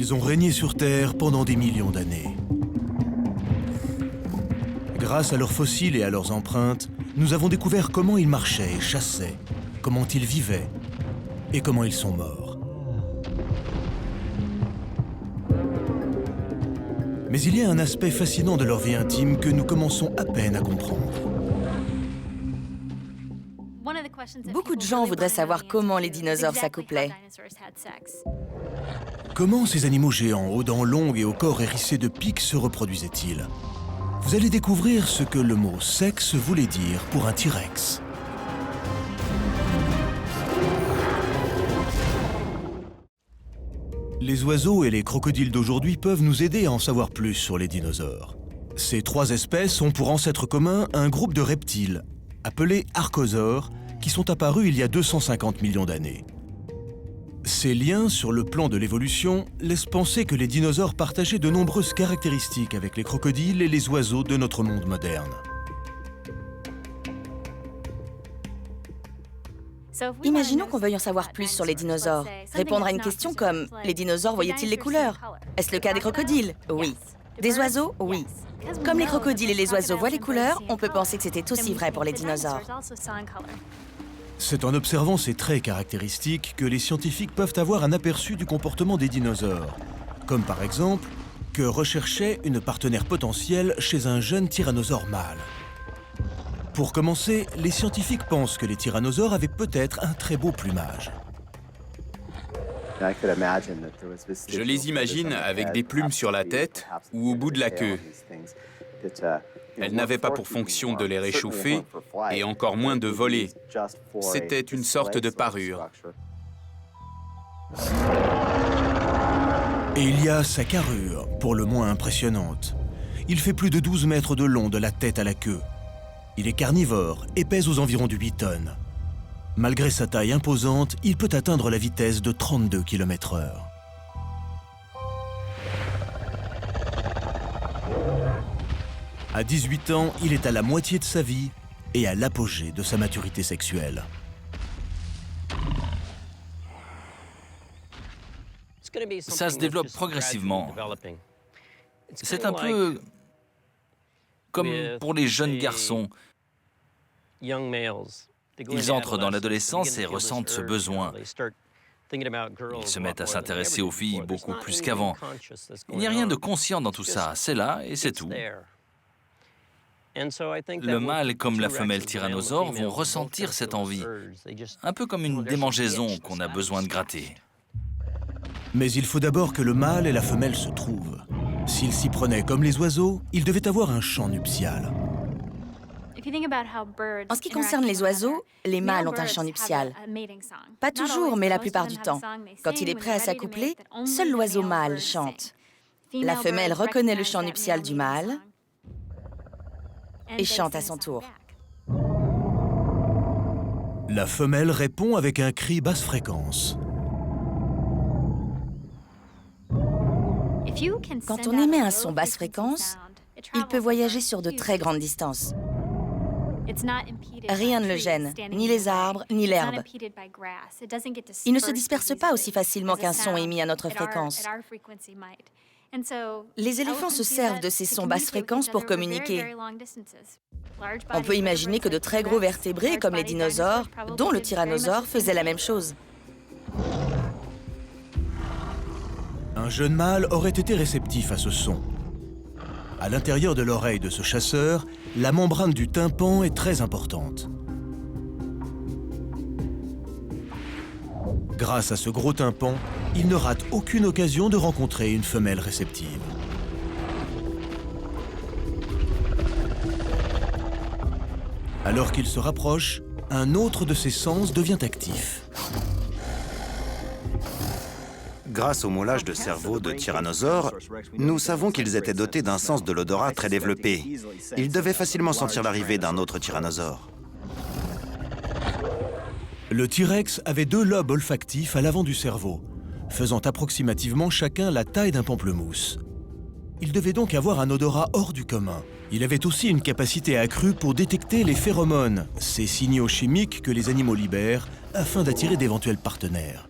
Ils ont régné sur Terre pendant des millions d'années. Grâce à leurs fossiles et à leurs empreintes, nous avons découvert comment ils marchaient et chassaient, comment ils vivaient et comment ils sont morts. Mais il y a un aspect fascinant de leur vie intime que nous commençons à peine à comprendre. Beaucoup de gens voudraient savoir comment les dinosaures s'accouplaient. Comment ces animaux géants, aux dents longues et au corps hérissé de pics se reproduisaient-ils? Vous allez découvrir ce que le mot « sexe » voulait dire pour un T-Rex. Les oiseaux et les crocodiles d'aujourd'hui peuvent nous aider à en savoir plus sur les dinosaures. Ces trois espèces ont pour ancêtre commun un groupe de reptiles, appelés archosaures, qui sont apparus il y a 250 millions d'années. Ces liens sur le plan de l'évolution laissent penser que les dinosaures partageaient de nombreuses caractéristiques avec les crocodiles et les oiseaux de notre monde moderne. Imaginons qu'on veuille en savoir plus sur les dinosaures. Répondre à une question comme « Les dinosaures voyaient-ils les couleurs ?» Est-ce le cas des crocodiles? Oui. Des oiseaux? Oui. Comme les crocodiles et les oiseaux voient les couleurs, on peut penser que c'était aussi vrai pour les dinosaures. C'est en observant ces traits caractéristiques que les scientifiques peuvent avoir un aperçu du comportement des dinosaures, comme par exemple que recherchait une partenaire potentielle chez un jeune tyrannosaure mâle. Pour commencer, les scientifiques pensent que les tyrannosaures avaient peut-être un très beau plumage. Je les imagine avec des plumes sur la tête ou au bout de la queue. Elles n'avaient pas pour fonction de les réchauffer et encore moins de voler. C'était une sorte de parure. Et il y a sa carrure, pour le moins impressionnante. Il fait plus de 12 mètres de long de la tête à la queue. Il est carnivore et pèse aux environs de 8 tonnes. Malgré sa taille imposante, il peut atteindre la vitesse de 32 km/h. À 18 ans, il est à la moitié de sa vie et à l'apogée de sa maturité sexuelle. Ça se développe progressivement. C'est un peu comme pour les jeunes garçons. Ils entrent dans l'adolescence et ressentent ce besoin. Ils se mettent à s'intéresser aux filles beaucoup plus qu'avant. Il n'y a rien de conscient dans tout ça, c'est là et c'est tout. Le mâle comme la femelle tyrannosaure vont ressentir cette envie, un peu comme une démangeaison qu'on a besoin de gratter. Mais il faut d'abord que le mâle et la femelle se trouvent. S'ils s'y prenaient comme les oiseaux, ils devaient avoir un chant nuptial. En ce qui concerne les oiseaux, les mâles ont un chant nuptial. Pas toujours, mais la plupart du temps. Quand il est prêt à s'accoupler, seul l'oiseau mâle chante. La femelle reconnaît le chant nuptial du mâle et chante à son tour. La femelle répond avec un cri basse fréquence. Quand on émet un son basse fréquence, il peut voyager sur de très grandes distances. Rien ne le gêne, ni les arbres, ni l'herbe. Il ne se disperse pas aussi facilement qu'un son émis à notre fréquence. Les éléphants se servent de ces sons basse fréquence pour communiquer. On peut imaginer que de très gros vertébrés, comme les dinosaures, dont le tyrannosaure, faisaient la même chose. Un jeune mâle aurait été réceptif à ce son. À l'intérieur de l'oreille de ce chasseur, la membrane du tympan est très importante. Grâce à ce gros tympan, il ne rate aucune occasion de rencontrer une femelle réceptive. Alors qu'il se rapproche, un autre de ses sens devient actif. Grâce au moulage de cerveau de tyrannosaures, nous savons qu'ils étaient dotés d'un sens de l'odorat très développé. Ils devaient facilement sentir l'arrivée d'un autre tyrannosaure. Le T-Rex avait 2 lobes olfactifs à l'avant du cerveau, faisant approximativement chacun la taille d'un pamplemousse. Il devait donc avoir un odorat hors du commun. Il avait aussi une capacité accrue pour détecter les phéromones, ces signaux chimiques que les animaux libèrent afin d'attirer d'éventuels partenaires.